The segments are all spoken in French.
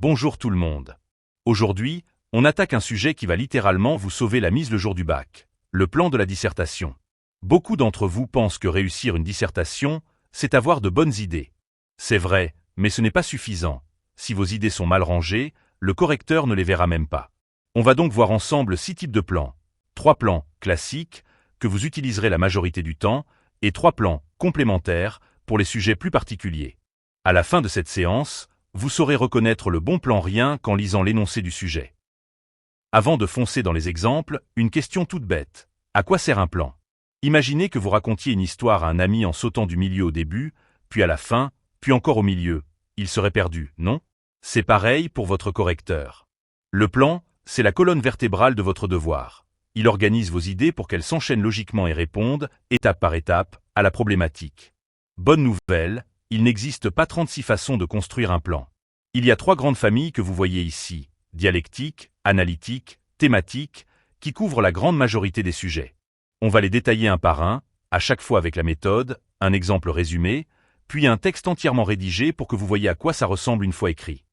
Bonjour tout le monde. Aujourd'hui, on attaque un sujet qui va littéralement vous sauver la mise le jour du bac, le plan de la dissertation. Beaucoup d'entre vous pensent que réussir une dissertation, c'est avoir de bonnes idées. C'est vrai, mais ce n'est pas suffisant. Si vos idées sont mal rangées, le correcteur ne les verra même pas. On va donc voir ensemble 6 types de plans. 3 plans classiques, que vous utiliserez la majorité du temps, et 3 plans complémentaires pour les sujets plus particuliers. À la fin de cette séance, vous saurez reconnaître le bon plan rien qu'en lisant l'énoncé du sujet. Avant de foncer dans les exemples, une question toute bête. À quoi sert un plan? Imaginez que vous racontiez une histoire à un ami en sautant du milieu au début, puis à la fin, puis encore au milieu. Il serait perdu, non? C'est pareil pour votre correcteur. Le plan, c'est la colonne vertébrale de votre devoir. Il organise vos idées pour qu'elles s'enchaînent logiquement et répondent, étape par étape, à la problématique. Bonne nouvelle, il n'existe pas 36 façons de construire un plan. Il y a 3 grandes familles que vous voyez ici, dialectique, analytique, thématique, qui couvrent la grande majorité des sujets. On va les détailler un par un, à chaque fois avec la méthode, un exemple résumé, puis un texte entièrement rédigé pour que vous voyez à quoi ça ressemble une fois écrit.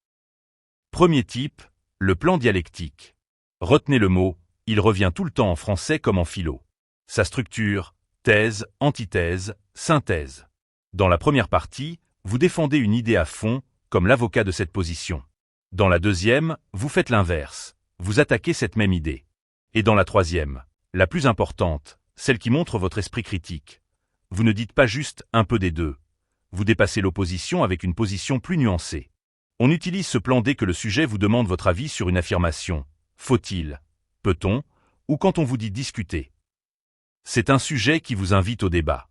Premier type, le plan dialectique. Retenez le mot, il revient tout le temps en français comme en philo. Sa structure, thèse, antithèse, synthèse. Dans la première partie, vous défendez une idée à fond, comme l'avocat de cette position. Dans la deuxième, vous faites l'inverse, vous attaquez cette même idée. Et dans la troisième, la plus importante, celle qui montre votre esprit critique, vous ne dites pas juste un peu des deux. Vous dépassez l'opposition avec une position plus nuancée. On utilise ce plan dès que le sujet vous demande votre avis sur une affirmation. Faut-il? Peut-on? Ou quand on vous dit discuter. C'est un sujet qui vous invite au débat.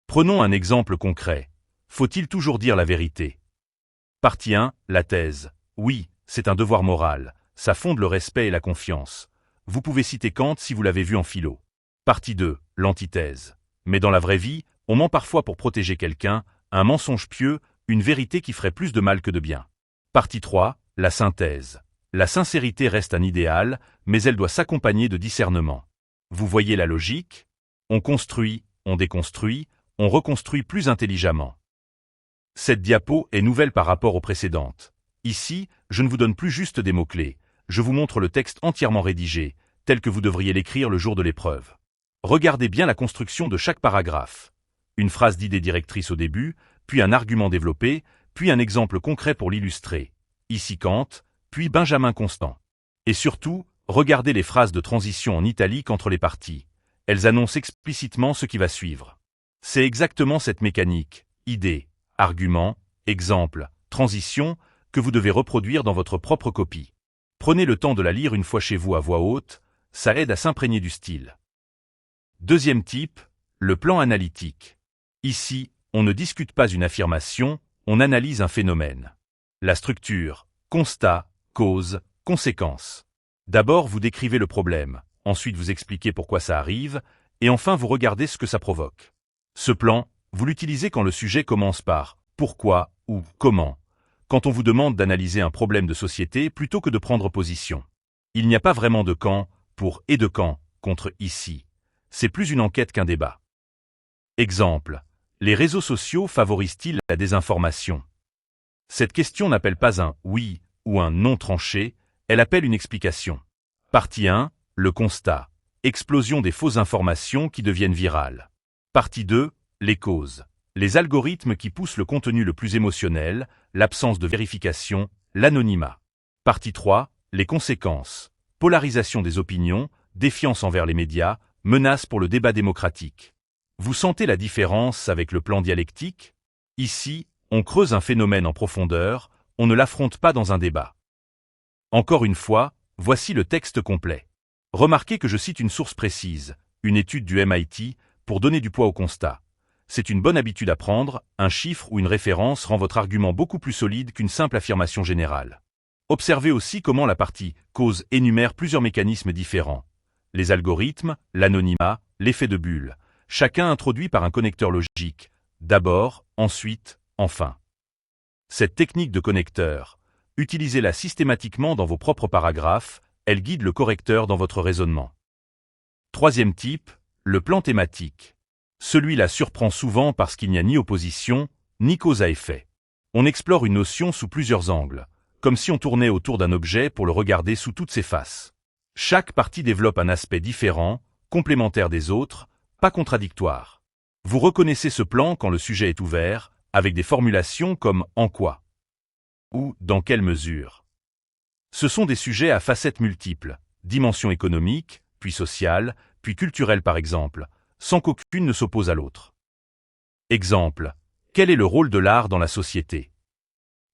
Prenons un exemple concret. Faut-il toujours dire la vérité? Partie 1, la thèse. Oui, c'est un devoir moral. Ça fonde le respect et la confiance. Vous pouvez citer Kant si vous l'avez vu en philo. Partie 2, l'antithèse. Mais dans la vraie vie, on ment parfois pour protéger quelqu'un, un mensonge pieux, une vérité qui ferait plus de mal que de bien. Partie 3, la synthèse. La sincérité reste un idéal, mais elle doit s'accompagner de discernement. Vous voyez la logique? On construit, on déconstruit, on reconstruit plus intelligemment. Cette diapo est nouvelle par rapport aux précédentes. Ici, je ne vous donne plus juste des mots-clés, je vous montre le texte entièrement rédigé, tel que vous devriez l'écrire le jour de l'épreuve. Regardez bien la construction de chaque paragraphe. Une phrase d'idée directrice au début, puis un argument développé, puis un exemple concret pour l'illustrer. Ici Kant, puis Benjamin Constant. Et surtout, regardez les phrases de transition en italique entre les parties. Elles annoncent explicitement ce qui va suivre. C'est exactement cette mécanique, idée, argument, exemple, transition, que vous devez reproduire dans votre propre copie. Prenez le temps de la lire une fois chez vous à voix haute, ça aide à s'imprégner du style. Deuxième type, le plan analytique. Ici, on ne discute pas une affirmation, on analyse un phénomène. La structure, constat, cause, conséquence. D'abord, vous décrivez le problème, ensuite vous expliquez pourquoi ça arrive, et enfin vous regardez ce que ça provoque. Ce plan, vous l'utilisez quand le sujet commence par « pourquoi » ou « comment », quand on vous demande d'analyser un problème de société plutôt que de prendre position. Il n'y a pas vraiment de camp pour « et de camp » contre « ici ». C'est plus une enquête qu'un débat. Exemple. Les réseaux sociaux favorisent-ils la désinformation? Cette question n'appelle pas un « oui » ou un « non » tranché, elle appelle une explication. Partie 1, le constat. Explosion des fausses informations qui deviennent virales. Partie 2, les causes. Les algorithmes qui poussent le contenu le plus émotionnel, l'absence de vérification, l'anonymat. Partie 3, les conséquences. Polarisation des opinions, défiance envers les médias, menace pour le débat démocratique. Vous sentez la différence avec le plan dialectique? Ici, on creuse un phénomène en profondeur, on ne l'affronte pas dans un débat. Encore une fois, voici le texte complet. Remarquez que je cite une source précise, une étude du MIT, pour donner du poids au constat. C'est une bonne habitude à prendre, un chiffre ou une référence rend votre argument beaucoup plus solide qu'une simple affirmation générale. Observez aussi comment la partie « cause » énumère plusieurs mécanismes différents. Les algorithmes, l'anonymat, l'effet de bulle, chacun introduit par un connecteur logique, d'abord, ensuite, enfin. Cette technique de connecteur, utilisez-la systématiquement dans vos propres paragraphes, elle guide le correcteur dans votre raisonnement. Troisième type, le plan thématique. Celui-là surprend souvent parce qu'il n'y a ni opposition, ni cause à effet. On explore une notion sous plusieurs angles. comme si on tournait autour d'un objet pour le regarder sous toutes ses faces. Chaque partie développe un aspect différent, complémentaire des autres, pas contradictoire. Vous reconnaissez ce plan quand le sujet est ouvert, avec des formulations comme « en quoi » ou « dans quelle mesure ». Ce sont des sujets à facettes multiples, dimension économique, puis sociale, puis culturelle par exemple, sans qu'aucune ne s'oppose à l'autre. Exemple. Quel est le rôle de l'art dans la société?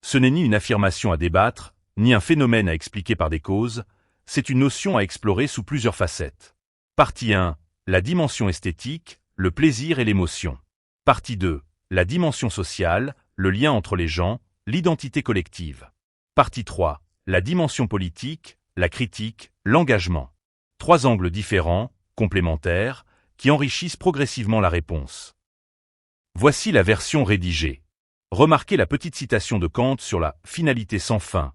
Ce n'est ni une affirmation à débattre, ni un phénomène à expliquer par des causes, c'est une notion à explorer sous plusieurs facettes. Partie 1. La dimension esthétique, le plaisir et l'émotion. Partie 2. La dimension sociale, le lien entre les gens, l'identité collective. Partie 3. La dimension politique, la critique, l'engagement. 3 angles différents, complémentaires, qui enrichissent progressivement la réponse. Voici la version rédigée. Remarquez la petite citation de Kant sur la finalité sans fin.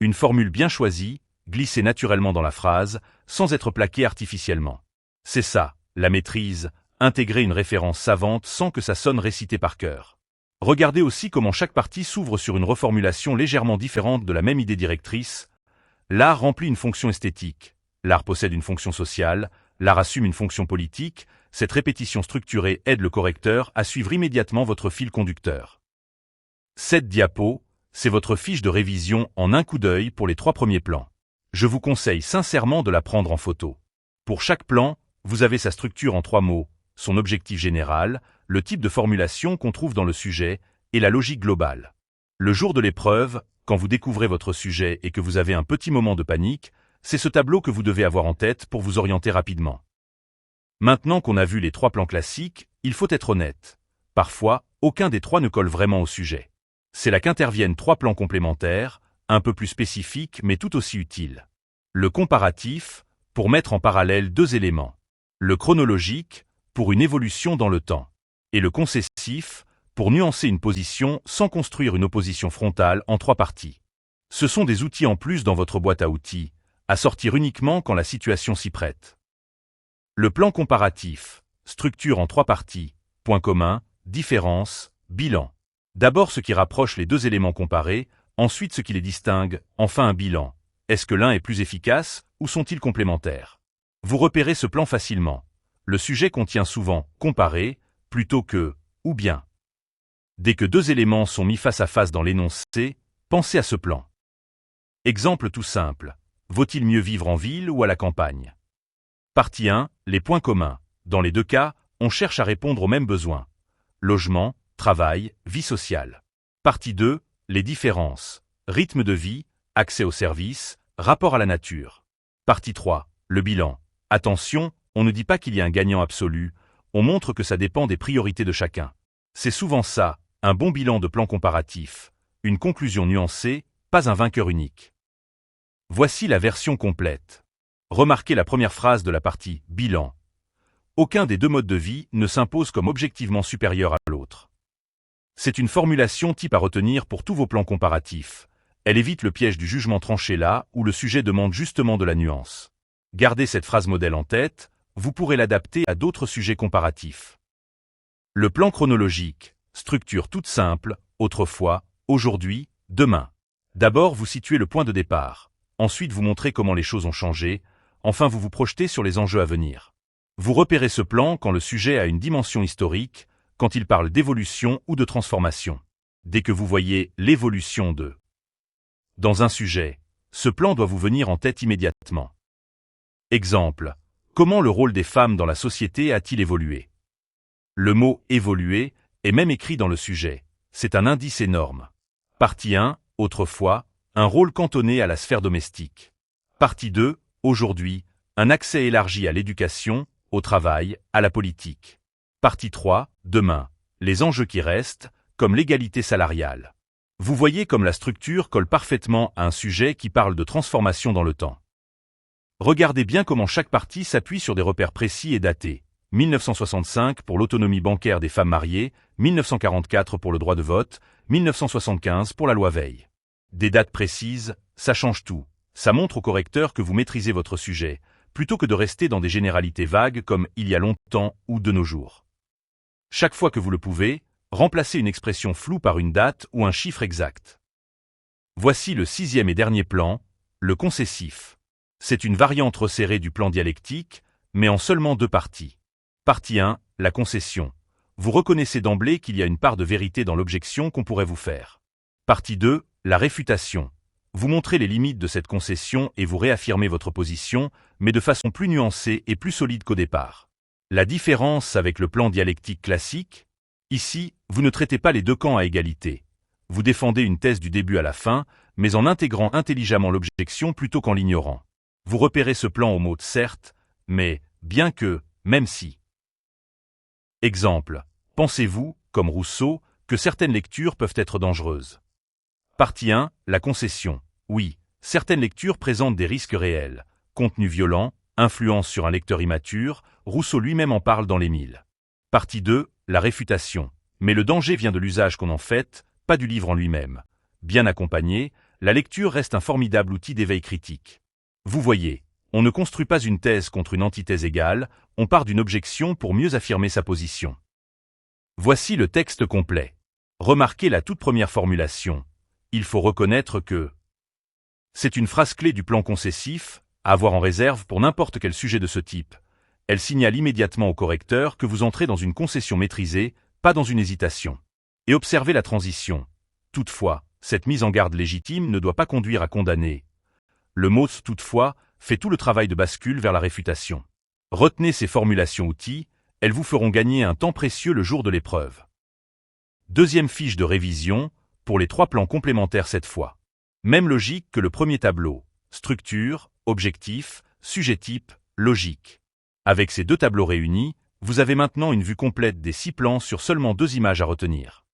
Une formule bien choisie, glissée naturellement dans la phrase, sans être plaquée artificiellement. C'est ça, la maîtrise, intégrer une référence savante sans que ça sonne récité par cœur. Regardez aussi comment chaque partie s'ouvre sur une reformulation légèrement différente de la même idée directrice. L'art remplit une fonction esthétique, l'art possède une fonction sociale, l'art assume une fonction politique. Cette répétition structurée aide le correcteur à suivre immédiatement votre fil conducteur. Cette diapo, c'est votre fiche de révision en un coup d'œil pour les 3 premiers plans. Je vous conseille sincèrement de la prendre en photo. Pour chaque plan, vous avez sa structure en 3 mots, son objectif général, le type de formulation qu'on trouve dans le sujet et la logique globale. Le jour de l'épreuve, quand vous découvrez votre sujet et que vous avez un petit moment de panique, c'est ce tableau que vous devez avoir en tête pour vous orienter rapidement. Maintenant qu'on a vu les 3 plans classiques, il faut être honnête. Parfois, aucun des 3 ne colle vraiment au sujet. C'est là qu'interviennent 3 plans complémentaires, un peu plus spécifiques mais tout aussi utiles. Le comparatif, pour mettre en parallèle 2 éléments. Le chronologique, pour une évolution dans le temps. Et le concessif, pour nuancer une position sans construire une opposition frontale en 3 parties. Ce sont des outils en plus dans votre boîte à outils, à sortir uniquement quand la situation s'y prête. Le plan comparatif, structure en 3 parties, points communs, différences, bilan. D'abord ce qui rapproche les 2 éléments comparés, ensuite ce qui les distingue, enfin un bilan. Est-ce que l'un est plus efficace, ou sont-ils complémentaires? Vous repérez ce plan facilement. Le sujet contient souvent « comparer » plutôt que « ou bien ». Dès que 2 éléments sont mis face à face dans l'énoncé, pensez à ce plan. Exemple tout simple. Vaut-il mieux vivre en ville ou à la campagne? Partie 1. Les points communs. Dans les 2 cas, on cherche à répondre aux mêmes besoins. Logement, travail, vie sociale. Partie 2. Les différences. Rythme de vie, accès aux services, rapport à la nature. Partie 3. Le bilan. Attention, on ne dit pas qu'il y a un gagnant absolu, on montre que ça dépend des priorités de chacun. C'est souvent ça, un bon bilan de plan comparatif. Une conclusion nuancée, pas un vainqueur unique. Voici la version complète. Remarquez la première phrase de la partie « bilan ». Aucun des 2 modes de vie ne s'impose comme objectivement supérieur à l'autre. C'est une formulation type à retenir pour tous vos plans comparatifs. Elle évite le piège du jugement tranché là où le sujet demande justement de la nuance. Gardez cette phrase modèle en tête, vous pourrez l'adapter à d'autres sujets comparatifs. Le plan chronologique, structure toute simple, autrefois, aujourd'hui, demain. D'abord vous situez le point de départ, ensuite vous montrez comment les choses ont changé, enfin vous vous projetez sur les enjeux à venir. Vous repérez ce plan quand le sujet a une dimension historique, quand il parle d'évolution ou de transformation. Dès que vous voyez l'évolution de dans un sujet, ce plan doit vous venir en tête immédiatement. Exemple. Comment le rôle des femmes dans la société a-t-il évolué? Le mot « évoluer » est même écrit dans le sujet. C'est un indice énorme. Partie 1. Autrefois, un rôle cantonné à la sphère domestique. Partie 2. Aujourd'hui, un accès élargi à l'éducation, au travail, à la politique. Partie 3. Demain, les enjeux qui restent, comme l'égalité salariale. Vous voyez comme la structure colle parfaitement à un sujet qui parle de transformation dans le temps. Regardez bien comment chaque partie s'appuie sur des repères précis et datés. 1965 pour l'autonomie bancaire des femmes mariées, 1944 pour le droit de vote, 1975 pour la loi Veil. Des dates précises, ça change tout. Ça montre au correcteur que vous maîtrisez votre sujet, plutôt que de rester dans des généralités vagues comme « il y a longtemps » ou « de nos jours ». Chaque fois que vous le pouvez, remplacez une expression floue par une date ou un chiffre exact. Voici le 6e et dernier plan, le concessif. C'est une variante resserrée du plan dialectique, mais en seulement 2 parties. Partie 1, la concession. Vous reconnaissez d'emblée qu'il y a une part de vérité dans l'objection qu'on pourrait vous faire. Partie 2, la réfutation. Vous montrez les limites de cette concession et vous réaffirmez votre position, mais de façon plus nuancée et plus solide qu'au départ. La différence avec le plan dialectique classique? Ici, vous ne traitez pas les 2 camps à égalité. Vous défendez une thèse du début à la fin, mais en intégrant intelligemment l'objection plutôt qu'en l'ignorant. Vous repérez ce plan au mot « certes », mais « bien que »,« même si ». Exemple. Pensez-vous, comme Rousseau, que certaines lectures peuvent être dangereuses? Partie 1, la concession. Oui, certaines lectures présentent des risques réels. Contenu violent, influence sur un lecteur immature, Rousseau lui-même en parle dans l'Émile. Partie 2, la réfutation. Mais le danger vient de l'usage qu'on en fait, pas du livre en lui-même. Bien accompagné, la lecture reste un formidable outil d'éveil critique. Vous voyez, on ne construit pas une thèse contre une antithèse égale, on part d'une objection pour mieux affirmer sa position. Voici le texte complet. Remarquez la toute première formulation. Il faut reconnaître que c'est une phrase clé du plan concessif, à avoir en réserve pour n'importe quel sujet de ce type. Elle signale immédiatement au correcteur que vous entrez dans une concession maîtrisée, pas dans une hésitation. Et observez la transition. Toutefois, cette mise en garde légitime ne doit pas conduire à condamner. Le mot « toutefois » fait tout le travail de bascule vers la réfutation. Retenez ces formulations outils, elles vous feront gagner un temps précieux le jour de l'épreuve. Deuxième fiche de révision, pour les 3 plans complémentaires cette fois. Même logique que le premier tableau. Structure, objectif, sujet type, logique. Avec ces 2 tableaux réunis, vous avez maintenant une vue complète des 6 plans sur seulement 2 images à retenir.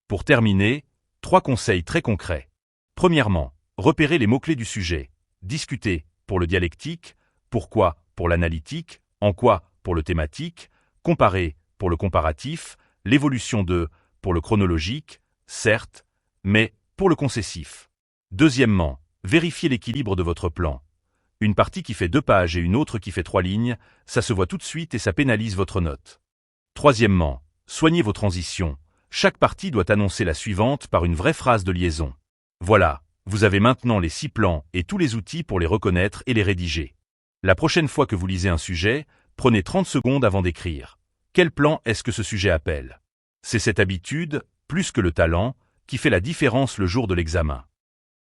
Pour terminer, 3 conseils très concrets. Premièrement, repérez les mots-clés du sujet. Discutez, pour le dialectique, pourquoi, pour l'analytique, en quoi, pour le thématique, comparer, pour le comparatif, l'évolution de, pour le chronologique, certes, mais, pour le concessif. Deuxièmement, vérifiez l'équilibre de votre plan. Une partie qui fait 2 pages et une autre qui fait 3 lignes, ça se voit tout de suite et ça pénalise votre note. Troisièmement, soignez vos transitions. Chaque partie doit annoncer la suivante par une vraie phrase de liaison. Voilà, vous avez maintenant les 6 plans et tous les outils pour les reconnaître et les rédiger. La prochaine fois que vous lisez un sujet, prenez 30 secondes avant d'écrire. Quel plan est-ce que ce sujet appelle? C'est cette habitude, plus que le talent, qui fait la différence le jour de l'examen.